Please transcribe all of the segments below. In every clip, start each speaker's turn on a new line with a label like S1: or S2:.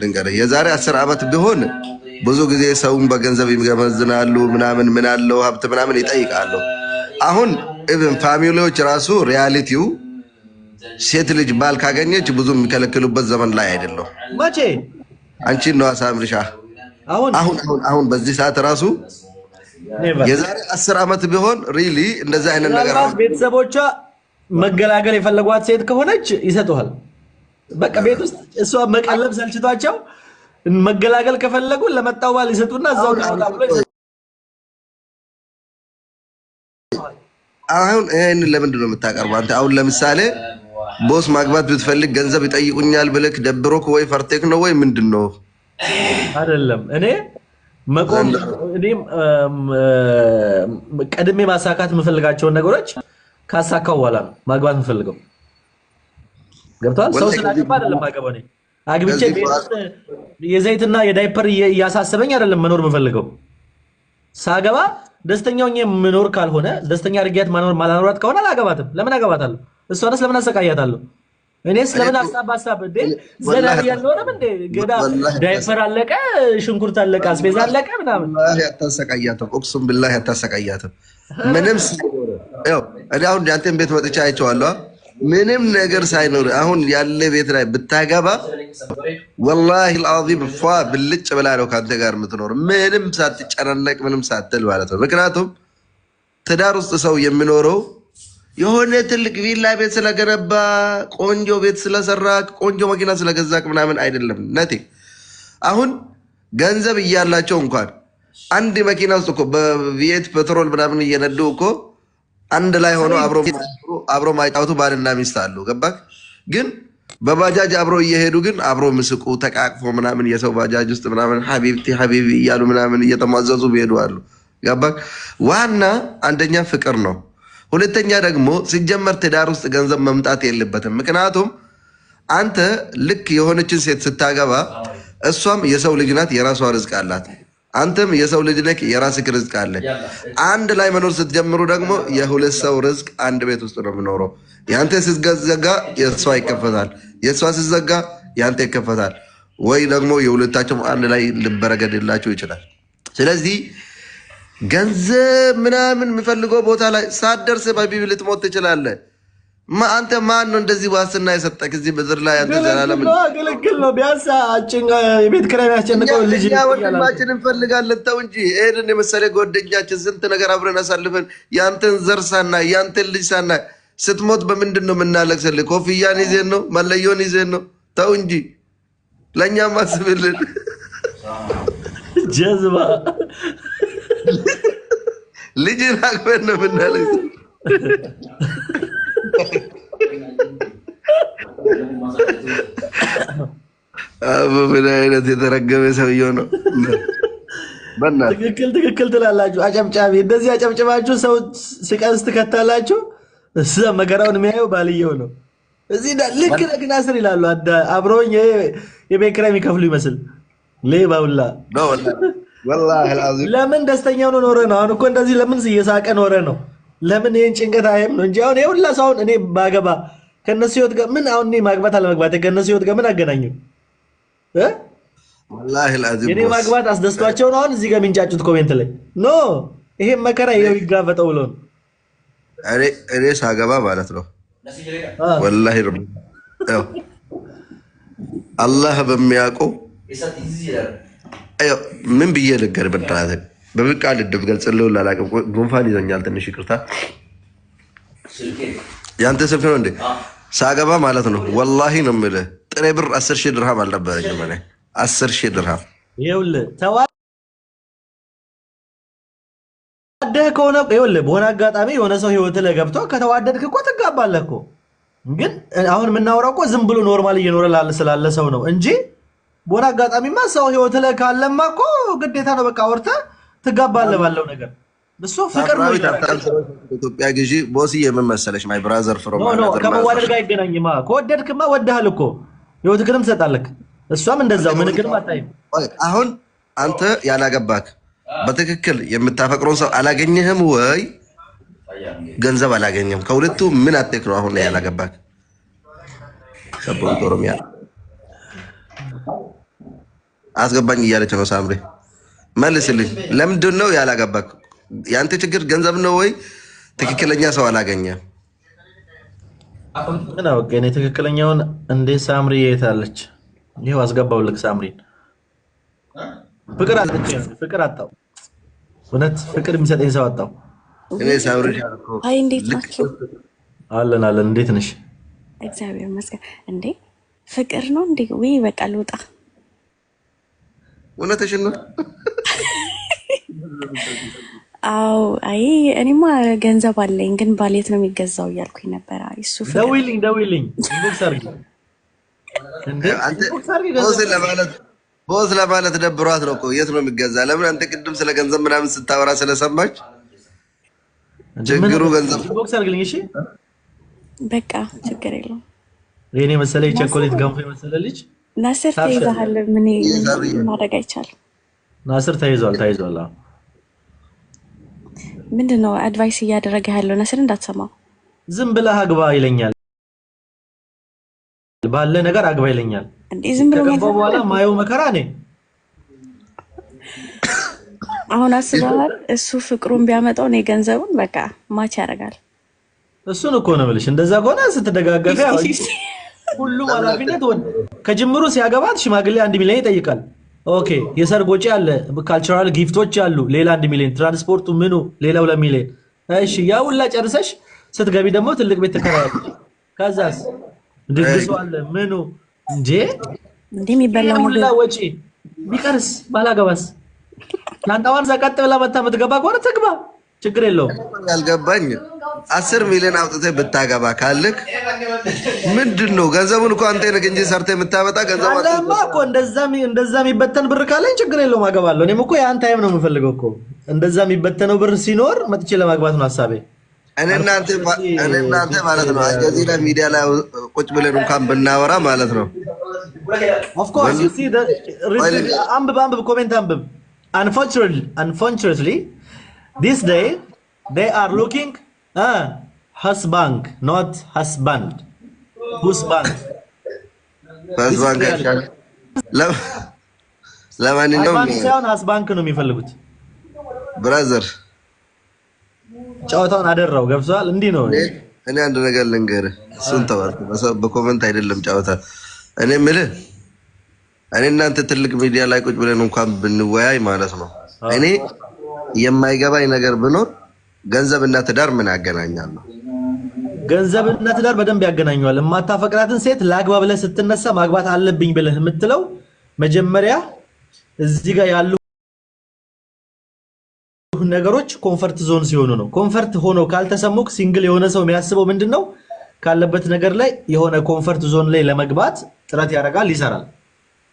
S1: ድንገር የዛሬ 10 ዓመት ቢሆን ብዙ ጊዜ ሰውን በገንዘብ ይገመዝናሉ ምናምን ምን አለው ሀብት ምናምን ይጠይቃሉ። አሁን ኢቭን ፋሚሊዎች ራሱ ሪያሊቲው ሴት ልጅ ባል ካገኘች ብዙ የሚከለክሉበት ዘመን ላይ አይደለም።
S2: መቼ
S1: አንቺን ነው አሳምርሻ አሁን በዚህ ሰዓት ራሱ የዛሬ 10 ዓመት ቢሆን ሪሊ እንደዛ አይነት ነገር
S2: ቤተሰቦቿ መገላገል የፈለጓት ሴት ከሆነች ይሰጡሃል። በቃ ቤት ውስጥ እሷ መቀለብ ሰልችቷቸው መገላገል ከፈለጉ ለመጣው ባል ይሰጡና እዛው ጋር
S1: አሁን ይሄን ለምንድን ነው የምታቀርበው አንተ? አሁን ለምሳሌ ቦስ ማግባት ብትፈልግ ገንዘብ ይጠይቁኛል ብለክ ደብሮክ ወይ ፈርቴክ ነው ወይ ምንድነው?
S2: አይደለም እኔ መቆም እኔም ቀድሜ ማሳካት የምፈልጋቸውን ነገሮች ካሳካው በኋላ ነው ማግባት የምፈልገው። ገብቷል? ሰው ስላገባ አይደለም ማገባው ነኝ አግብቼ የዘይትና የዳይፐር እያሳሰበኝ አይደለም መኖር የምፈልገው። ሳገባ ደስተኛው መኖር ካልሆነ ደስተኛ አድርጊያት ማኖራት ከሆነ አላገባትም። ለምን አገባታለሁ? እሷንስ ለምን አሰቃያታለሁ? እኔስ ለምን ሐሳብ ዘና ያለውንም እንደ ገዳ ዳይፐር አለቀ፣ ሽንኩርት አለቀ፣ አስቤዛ አለቀ ምናምን
S1: ወላሂ አታሰቃያትም። እቅሱም ቢላሂ አታሰቃያትም። ምንም ያው እኔ አሁን ያንተን ቤት መጥቻ አይቼዋለሁ። ምንም ነገር ሳይኖር አሁን ያለ ቤት ላይ ብታገባ ወላሂ العظيم ብልጭ ብላ ነው ካንተ ጋር የምትኖር ምንም ሳትጨናነቅ ምንም ሳትል ማለት ነው። ምክንያቱም ትዳር ውስጥ ሰው የሚኖረው የሆነ ትልቅ ቪላ ቤት ስለገነባ ቆንጆ ቤት ስለሰራክ ቆንጆ መኪና ስለገዛክ ምናምን አይደለም። ነቴ አሁን ገንዘብ እያላቸው እንኳን አንድ መኪና ውስጥ እኮ በቪኤት ፔትሮል ምናምን እየነዱ እኮ አንድ ላይ ሆኖ አብሮ ማይጫወቱ ባልና ሚስት አሉ። ገባክ? ግን በባጃጅ አብሮ እየሄዱ ግን አብሮ ምስቁ ተቃቅፎ ምናምን የሰው ባጃጅ ውስጥ ምናምን ሐቢብቲ ሐቢቢ እያሉ ምናምን እየተማዘዙ ቢሄዱ አሉ። ገባክ? ዋና አንደኛ ፍቅር ነው። ሁለተኛ ደግሞ ሲጀመር ትዳር ውስጥ ገንዘብ መምጣት የለበትም። ምክንያቱም አንተ ልክ የሆነችን ሴት ስታገባ እሷም የሰው ልጅ ናት፣ የራሷ ርዝቅ አላት። አንተም የሰው ልጅ ነህ፣ የራስህ ርዝቅ አለ። አንድ ላይ መኖር ስትጀምሩ ደግሞ የሁለት ሰው ርዝቅ አንድ ቤት ውስጥ ነው የሚኖረው። ያንተ ሲዘጋ የሷ ይከፈታል፣ የሷ ሲዘጋ ያንተ ይከፈታል። ወይ ደግሞ የሁለታቸው አንድ ላይ ሊበረገድላቸው ይችላል። ስለዚህ ገንዘብ ምናምን የሚፈልገው ቦታ ላይ ሳትደርስ በቢቢ ልትሞት ትችላለህ። አንተ ማን ነው እንደዚህ ዋስትና የሰጠክ እዚህ ምድር ላይ? አንተ ዘላለም
S2: ግልግል ነው። ቢያንስ የቤት ኪራይ ያስጨንቀው ልጅ
S1: ወንድማችን እንፈልጋለን። ተው እንጂ ይሄንን የመሰለ ጓደኛችን ስንት ነገር አብረን አሳልፈን ያንተን ዘር ሳናይ ያንተን ልጅ ሳናይ ስትሞት በምንድን ነው የምናለቅስልህ? ኮፍያን ይዜን ነው መለዮን ይዜን ነው? ተው እንጂ ለእኛም አስብልን።
S2: ጀዝባ
S1: ልጅን አቅፈን ነው የምናለቅስ። ምን አይነት የተረገመ ሰውዬው ነው።
S2: ትክክል ትላላችሁ። አጨብጫቢ እንደዚህ አጨብጭባችሁ ሰው ስቀስ ትከታላችሁ። እዛ መከራውን የሚያየው ባልየው ነው። እዚህ ልክ ነግና ስር ይላሉ። አብረውኝ የቤት ኪራይ የሚከፍሉ ይመስል ሌባ ሁላ ለምን ደስተኛው ነው ኖረ ነው። አሁን እኮ እንደዚህ ለምን እየሳቀ ኖረ ነው። ለምን ይሄን ጭንቀት አይም ነው እንጂ አሁን ይሁላ ሰው እኔ ባገባ ከነሱ ህይወት ጋር ምን አሁን እኔ ማግባት አለመግባት ከነሱ ህይወት ጋር ምን አገናኘው?
S1: ወላሂ العظيم
S2: እኔ ማግባት አስደስቷቸው ነው አሁን እዚህ ጋር የሚንጫጩት ኮሜንት ላይ ኖ ይሄ መከራ ይሄው ይጋፈጠው ብሎ ነው።
S1: እኔ ሳገባ ማለት ነው ወላሂ አላህ በሚያውቀው ምን ብዬ ልገር በእናትህ በብቃል ልደብ ገልጽልህ ላላቀም ጉንፋን ይዘኛል ትንሽ ይቅርታ። ያንተ ስልክ ነው እንዴ? ሳገባ ማለት ነው ወላሂ ነው የምልህ ጥሬ ብር 10,000 ድርሃም አልነበረኝም። እኔ 10,000 ድርሃም
S2: ይኸውልህ ተዋደህ ከሆነ ይኸውልህ በሆነ አጋጣሚ የሆነ ሰው ህይወት ላይ ገብቶ ከተዋደድክ እኮ ትጋባለህ እኮ። ግን አሁን የምናወራው እኮ ዝም ብሎ ኖርማል እየኖረ ስላለ ሰው ነው እንጂ በሆነ አጋጣሚማ ሰው ህይወት ላይ ካለማ እኮ ግዴታ ነው በቃ ወርተህ ትጋባለህ ባለው ነገር። እሱ ፍቅር ነው።
S1: ኢትዮጵያ ግዢ ቦስዬ ምን መሰለሽ ማይ ብራዘር ፍሮም
S2: ከመዋደድ ጋር አይገናኝማ። ከወደድክማ ወደሃል እኮ ህይወትህንም ትሰጣለህ። እሷም እንደዛው ምን ግን አታይም።
S1: አሁን አንተ ያላገባክ በትክክል የምታፈቅረው ሰው አላገኘህም ወይ ገንዘብ አላገኘህም? ከሁለቱ ምን አትክ ነው አሁን ያላገባክ? ሰቦን ኦሮሚያ አስገባኝ እያለች ነው ሳምሪ። መልስልኝ። ለምንድን ነው ያላገባክ? ያንተ ችግር ገንዘብ ነው ወይ ትክክለኛ ሰው አላገኘም?
S2: ምን አውቄ እኔ ትክክለኛውን እንዴ ሳምሪ የታለች? ይሄው አስገባውልክ ሳምሪን። ፍቅር አለች፣ ፍቅር አጣው። እውነት ፍቅር የሚሰጠኝ ሰው አጣው።
S1: እኔ ሳምሪ
S3: አይ እንዴት ናችሁ?
S2: አለን አለን። እንዴት ነሽ?
S3: እግዚአብሔር ይመስገን። እንዴ ፍቅር ነው እንዴ? ወይ በቃ ልውጣ።
S1: እውነትሽን ነው?
S3: አዎ አይ እኔማ ገንዘብ አለኝ ግን ባሌት ነው የሚገዛው እያልኩኝ ነበር። አይ እሱ ፍቅር
S2: ደውይልኝ ኢንቦክስ አድርጊ። እንዴ
S1: ቦስ ለማለት ደብሯት ነው እኮ። የት ነው የሚገዛ? ለምን አንተ ቅድም ስለ ገንዘብ ምናምን ስታወራ ስለሰማች ችግሩ ገንዘብ።
S2: ኢንቦክስ አድርጊልኝ እሺ።
S3: በቃ ችግር የለውም።
S2: የኔ መሰለ ቸኮሌት ገንፎ የመሰለ ልጅ
S3: ናስር ተይዘሃል። ምን ማድረግ አይቻልም።
S2: ናስር ተይዟል።
S3: ምንድነው አድቫይስ እያደረገ ያለው? ናስር እንዳትሰማው።
S2: ዝም ብለህ አግባ ይለኛል። ባለ ነገር አግባ ይለኛል።
S3: እንዴ ዝም ብሎ
S2: ከገባው በኋላ ማየው መከራ ነኝ።
S3: አሁን አስበዋል። እሱ ፍቅሩን ቢያመጣው ነው ገንዘቡን በቃ ማች ያደርጋል።
S2: እሱን እኮ ነው የምልሽ። እንደዛ ከሆነ ስትደጋገፈ ሁሉም ኃላፊነት ከጅምሩ ሲያገባት ሽማግሌ 1 ሚሊዮን ይጠይቃል። ኦኬ የሰርግ ወጪ አለ፣ ካልቸራል ጊፍቶች አሉ፣ ሌላ 1 ሚሊዮን፣ ትራንስፖርቱ ምኑ ሌላ 2 ሚሊዮን። እሺ ያ ሁላ ጨርሰሽ ስትገቢ ደግሞ ትልቅ ቤት ተከራያለሽ። ከዛስ ድግሱ አለ ምኑ እንዴ
S3: የሚበላው
S2: ሁላ ወጪ ቢቀርስ ባላገባስ? ላንታዋን ዘቀጥ ብላ መታ የምትገባ ከሆነ ትግባ፣ ችግር የለውም።
S1: ያልገባኝ 10 ሚሊዮን አውጥተህ ብታገባ ካልክ ምንድነው? ገንዘቡን እኮ አንተ ነህ እንጂ ሰርተህ የምታመጣ ገንዘብ
S2: አለማ እኮ እንደዛ የሚበተን ብር ካለኝ ችግር የለውም አገባለሁ። እኔም እኮ ያን ታይም ነው የምፈልገው እኮ። እንደዛ የሚበተነው ብር ሲኖር መጥቼ ለማግባት ነው ሐሳቤ።
S1: እኔ እናንተ ማለት ነው እዚህ ላይ ሚዲያ ላይ ቁጭ ብለን እንኳን ብናወራ ማለት ነው።
S2: ኦፍ ኮርስ ዩ ሲ አንብብ ኮሜንት አንብብ። Unfortunately this day they are looking husband not husband. husband ለማንኛውም ሳይሆን husband ነው የሚፈልጉት።
S1: ብራዘር
S2: ጫወታውን አደራው ገብቷል። እንዲህ ነው።
S1: እኔ አንድ ነገር ልንገርህ፣ እሱን ተባልኩ በኮሜንት አይደለም ጫወታ። እኔ የምልህ እኔ እናንተ ትልቅ ሚዲያ ላይ ቁጭ ብለን እንኳን ብንወያይ ማለት ነው እኔ የማይገባኝ ነገር ብኖር ገንዘብና ትዳር ምን ያገናኛል?
S2: ገንዘብና ትዳር በደንብ ያገናኛል። የማታፈቅራትን ሴት ላግባ ብለህ ስትነሳ ማግባት አለብኝ ብለህ የምትለው መጀመሪያ እዚህ ጋር ያሉ ነገሮች ኮንፈርት ዞን ሲሆኑ ነው። ኮንፈርት ሆኖ ካልተሰሙክ ሲንግል የሆነ ሰው የሚያስበው ምንድነው? ካለበት ነገር ላይ የሆነ ኮንፈርት ዞን ላይ ለመግባት ጥረት ያደርጋል፣ ይሰራል።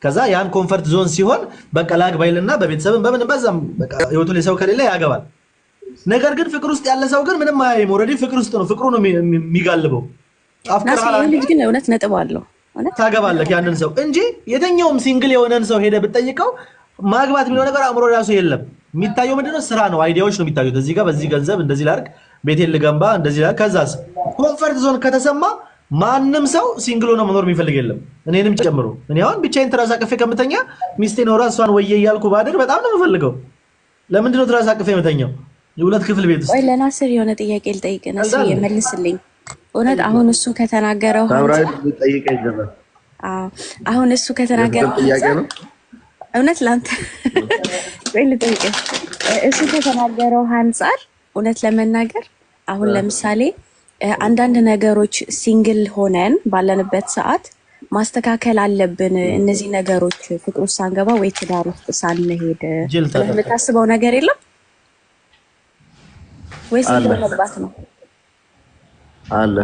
S2: ከዛ ያን ኮንፈርት ዞን ሲሆን በቃ ላግባ ይልና በቤተሰብም በምንም በዛም በቃ ህይወቱ ላይ ሰው ከሌለ ያገባል። ነገር ግን ፍቅር ውስጥ ያለ ሰው ግን ምንም አያይም። ኦልሬዲ ፍቅር ውስጥ ነው፣ ፍቅሩ ነው የሚጋልበው።
S3: አፍቅራለሁ ልጅ ግን እውነት ነጥብ አለው።
S2: ታገባለህ ያንን ሰው እንጂ የትኛውም ሲንግል የሆነን ሰው ሄደ ብትጠይቀው ማግባት የሚለው ነገር አእምሮ ራሱ የለም። የሚታየው ምንድነው? ስራ ነው፣ አይዲያዎች ነው የሚታዩት። እዚህ ጋር በዚህ ገንዘብ እንደዚህ ላድርግ፣ ቤቴን ልገንባ፣ እንደዚህ ላድርግ። ከዛስ ኮንፈርት ዞን ከተሰማ ማንም ሰው ሲንግል ሆኖ መኖር የሚፈልግ የለም፣ እኔንም ጨምሮ። እኔ አሁን ብቻዬን ትራስ አቅፌ ከምተኛ ሚስቴ ኖራ እሷን ወየ እያልኩ ባድር በጣም ነው የምፈልገው። ለምንድን ነው ትራስ አቅፌ የምተኛው? የሁለት ክፍል ቤት ውስጥ።
S3: ወይ ለናስር የሆነ ጥያቄ ልጠይቅ ነስ የመልስልኝ። እውነት አሁን እሱ ከተናገረው አሁን እሱ ከተናገረው እውነት ላንተ ወይ ልጠይቅ እሱ ከተናገረው አንፃር እውነት ለመናገር አሁን ለምሳሌ አንዳንድ ነገሮች ሲንግል ሆነን ባለንበት ሰዓት ማስተካከል አለብን። እነዚህ ነገሮች ፍቅር ውስጥ ሳንገባ ወይ ትዳር ውስጥ ሳንሄድ የምታስበው ነገር የለም ወይስ መግባት ነው
S1: አለ?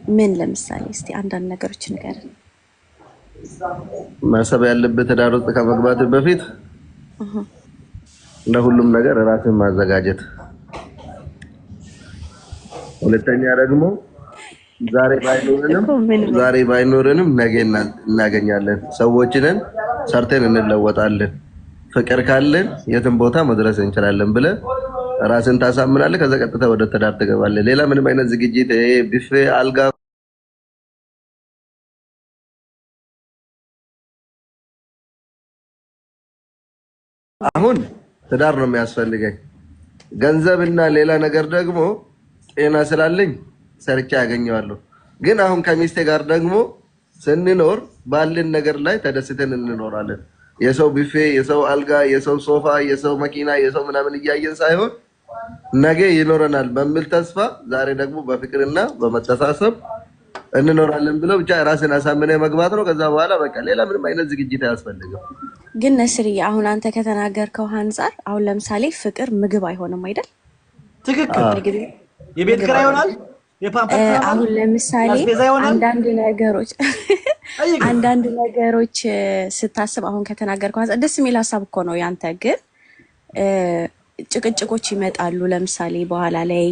S3: ምን ለምሳሌ እስቲ አንዳንድ ነገሮች ንገረን።
S1: ማሰብ ያለበት ትዳር ውስጥ ከመግባት በፊት ለሁሉም ነገር ራስን ማዘጋጀት። ሁለተኛ ደግሞ ዛሬ ባይኖርንም ነገ እናገኛለን። ሰዎችንን ሰርተን እንለወጣለን። ፍቅር ካለን የትም ቦታ መድረስ እንችላለን ብለህ ራስን ታሳምናለህ። ከዛ ቀጥታ ወደ ትዳር ትገባለህ። ሌላ ምንም አይነት ዝግጅት ቢፌ አልጋ አሁን ትዳር ነው የሚያስፈልገኝ ገንዘብና ሌላ ነገር ደግሞ ጤና ስላለኝ ሰርቻ ያገኘዋለሁ ግን አሁን ከሚስቴ ጋር ደግሞ ስንኖር ባለን ነገር ላይ ተደስተን እንኖራለን የሰው ቢፌ የሰው አልጋ የሰው ሶፋ የሰው መኪና የሰው ምናምን እያየን ሳይሆን ነገ ይኖረናል በሚል ተስፋ ዛሬ ደግሞ በፍቅርና በመተሳሰብ እንኖራለን ብለው ብቻ ራስን አሳምነህ መግባት ነው ከዛ በኋላ በቃ ሌላ ምንም አይነት ዝግጅት አያስፈልግም
S3: ግን ነስሪ አሁን አንተ ከተናገርከው አንፃር አሁን ለምሳሌ ፍቅር ምግብ አይሆንም አይደል
S2: ትክክል የቤት ኪራይ ይሆናል የፓምፐርስ
S3: አሁን ለምሳሌ አንዳንድ ነገሮች ስታስብ አሁን ከተናገርከው አንፃር ደስ የሚል ሀሳብ እኮ ነው ያንተ ግን ጭቅጭቆች ይመጣሉ ለምሳሌ በኋላ ላይ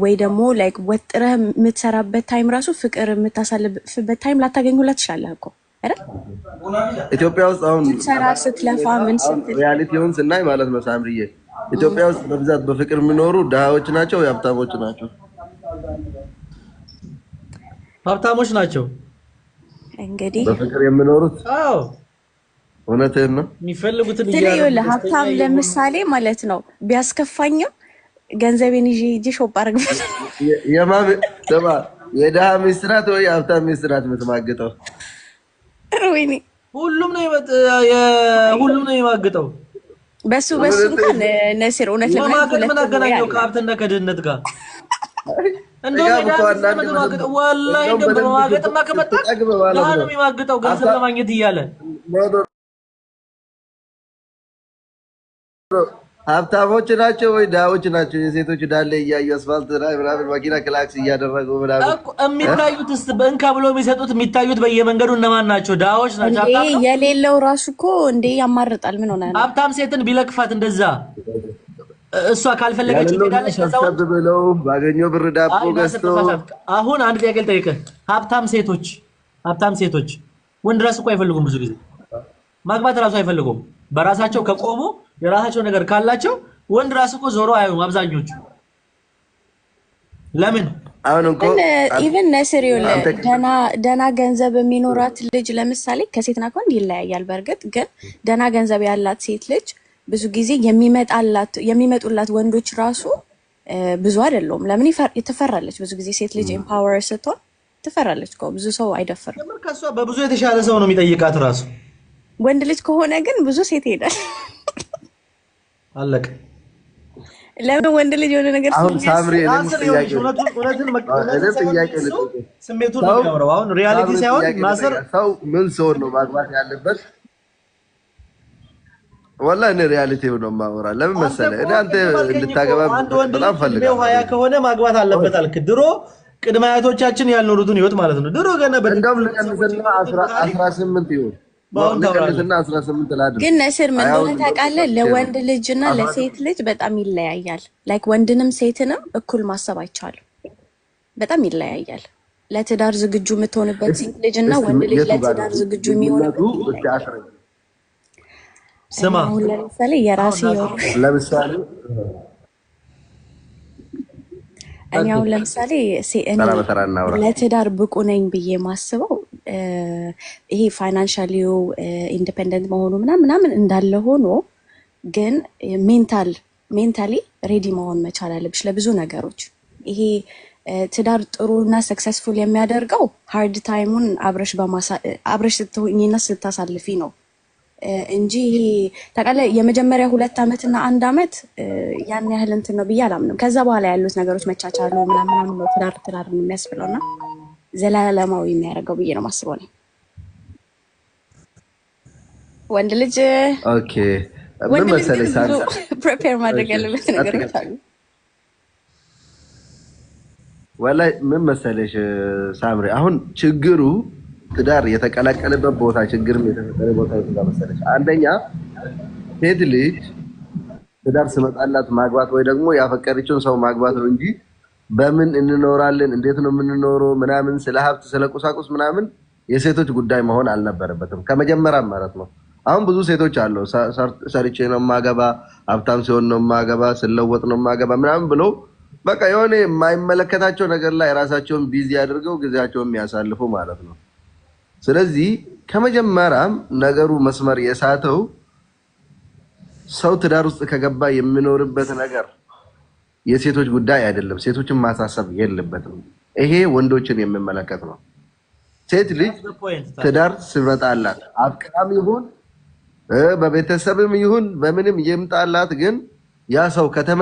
S3: ወይ ደግሞ ላይክ ወጥረህ የምትሰራበት ታይም ራሱ ፍቅር የምታሳልፍበት ታይም ላታገኙላት ትችላለህ እኮ አይደል
S1: ኢትዮጵያ ውስጥ አሁን
S3: ሰራ ስትለፋ ምን
S1: ሪያሊቲውን ስናይ ማለት ነው ሳምሪዬ ኢትዮጵያ ውስጥ በብዛት በፍቅር የሚኖሩ ድሃዎች ናቸው የሀብታሞች ናቸው
S2: ሀብታሞች ናቸው
S3: እንግዲህ
S1: በፍቅር የሚኖሩት
S2: አዎ
S1: እውነትህን ነው
S2: የሚፈልጉትን
S3: ይያሉ ሀብታም ለምሳሌ ማለት ነው ቢያስከፋኝም ገንዘቤን ይዤ ሾፕ አድርገው
S1: የማም ተባ የድሃ ሚስትራት ወይ የሀብታም ሚስትራት የምትማግጠው
S3: ወይኔ
S2: ሁሉም ነው የማግጠው
S3: በሱ እንኳን ነስር እውነት
S2: ለማገጥ ምን አገናኘው ከሀብትና ከድህነት ጋር እንደው ወላሂ እንደው ማገጥማ ከመጣ ለሃኑ የሚማግጠው ገንዘብ ለማግኘት እያለ
S1: ሀብታሞች ናቸው ወይ ድሃዎች ናቸው የሴቶች ዳለ እያዩ አስፋልት ላይ ምናምን መኪና ክላክስ እያደረጉ ምናምን
S2: የሚታዩት በእንካ ብሎ የሚሰጡት የሚታዩት በየመንገዱ እነማን ናቸው ድሃዎች ናቸው
S3: የሌለው ራሱ እኮ እንዴ ያማርጣል ምን ሆነ
S2: ሀብታም ሴትን ቢለክፋት እንደዛ እሷ ካልፈለገች ትሄዳለች ከዛው
S1: ብለው ባገኘው ብር ዳቦ ገዝቶ
S2: አሁን አንድ ጥያቄ ልጠይቅህ ሀብታም ሴቶች ወንድ ራሱ እኮ አይፈልጉም ብዙ ጊዜ ማግባት ራሱ አይፈልጉም በራሳቸው ከቆሙ የራሳቸው ነገር ካላቸው ወንድ ራሱ እኮ ዞሮ አያዩም አብዛኞቹ ለምን
S1: አሁን እንኳን
S3: ኢቭን ነስሪው ደና ገንዘብ የሚኖራት ልጅ ለምሳሌ ከሴትና ከወንድ ይለያያል በርግጥ ግን ደና ገንዘብ ያላት ሴት ልጅ ብዙ ጊዜ የሚመጡላት ወንዶች ራሱ ብዙ አይደለም ለምን ትፈራለች ብዙ ጊዜ ሴት ልጅ ኤምፓወር ስትሆን ትፈራለች እኮ ብዙ ሰው አይደፈርም
S2: ከሷ በብዙ የተሻለ ሰው ነው የሚጠይቃት ራሱ
S3: ወንድ ልጅ ከሆነ ግን ብዙ ሴት ይሄዳል
S2: አለቀ
S3: ለምን ወንድ ልጅ የሆነ ነገር
S1: አሁን ሳምሪ
S2: ስሜቱን ነው የሚያወራው አሁን ሪያሊቲ ሳይሆን ማሰር
S1: ሰው ምን ሰው ነው ማግባት ያለበት ወላሂ እኔ ሪያሊቲ ነው የማወራ ለምን መሰለህ እኔ አንተ እንድታገባ በጣም ፈልጋለሁ
S2: ሀያ ከሆነ ማግባት አለበት አልክ ድሮ ቅድመ አያቶቻችን ያልኖሩትን ህይወት ማለት ነው ድሮ ገና
S1: እንደውም ለቀንስና 18 ይሁን ለቀንስና 18 ላድርግ
S3: ግን ነስር ምን እንደሆነ ታውቃለህ ለወንድ ልጅና ለሴት ልጅ በጣም ይለያያል ላይክ ወንድንም ሴትንም እኩል ማሰብ አይቻልም በጣም ይለያያል ለትዳር ዝግጁ የምትሆንበት ሴት ልጅና ወንድ ልጅ ለትዳር ዝግጁ የሚሆንበት
S2: ስማ
S3: ለምሳሌ የራሴ
S1: ለምሳሌ
S3: እኔ አሁን ለምሳሌ ለትዳር ብቁ ነኝ ብዬ ማስበው ይሄ ፋይናንሻሊው ኢንዲፔንደንት መሆኑ ምናምን እንዳለ ሆኖ ግን ሜንታሊ ሬዲ መሆን መቻል አለብሽ ለብዙ ነገሮች ይሄ ትዳር ጥሩና ሰክሰስፉል የሚያደርገው ሃርድ ታይሙን አብረሽ ስትሆኚና ስታሳልፊ ነው እንጂ ይሄ ታውቃለህ የመጀመሪያ 2 አመትና 1 አመት ያን ያህል እንትን ነው ብዬ አላምንም ከዛ በኋላ ያሉት ነገሮች መቻቻሉ ምናምን ነው ትዳር የሚያስብለውና ዘላለማዊ የሚያደርገው ብዬ ነው ማስበው ነው ወንድ ልጅ
S1: ኦኬ ምን መሰለሽ ሳንሳ
S3: ፕሪፔር ማድረግ ያለበት ነገሮች አሉ
S1: ወላሂ ምን መሰለሽ ሳምሪ አሁን ችግሩ ትዳር የተቀላቀለበት ቦታ ችግርም የተፈጠረ ቦታ ይተጋ መሰለሽ አንደኛ ሴት ልጅ ትዳር ስመጣላት ማግባት ወይ ደግሞ ያፈቀረችውን ሰው ማግባት ነው እንጂ በምን እንኖራለን እንዴት ነው የምንኖረው ምናምን ስለ ሀብት ስለ ቁሳቁስ ምናምን የሴቶች ጉዳይ መሆን አልነበረበትም ከመጀመሪያ ማለት ነው አሁን ብዙ ሴቶች አሉ ሰርቼ ነው ማገባ ሀብታም ሲሆን ነው ማገባ ስለወጥ ነው ማገባ ምናምን ብለው በቃ የሆነ የማይመለከታቸው ነገር ላይ ራሳቸውን ቢዚ አድርገው ጊዜያቸውን የሚያሳልፉ ማለት ነው ስለዚህ ከመጀመሪያም ነገሩ መስመር የሳተው ሰው ትዳር ውስጥ ከገባ የሚኖርበት ነገር የሴቶች ጉዳይ አይደለም። ሴቶችን ማሳሰብ የለበትም። ይሄ ወንዶችን የሚመለከት ነው። ሴት ልጅ ትዳር ሲመጣላት አፍቃም ይሁን በቤተሰብም ይሁን በምንም ይምጣላት፣ ግን ያ ሰው ከተመ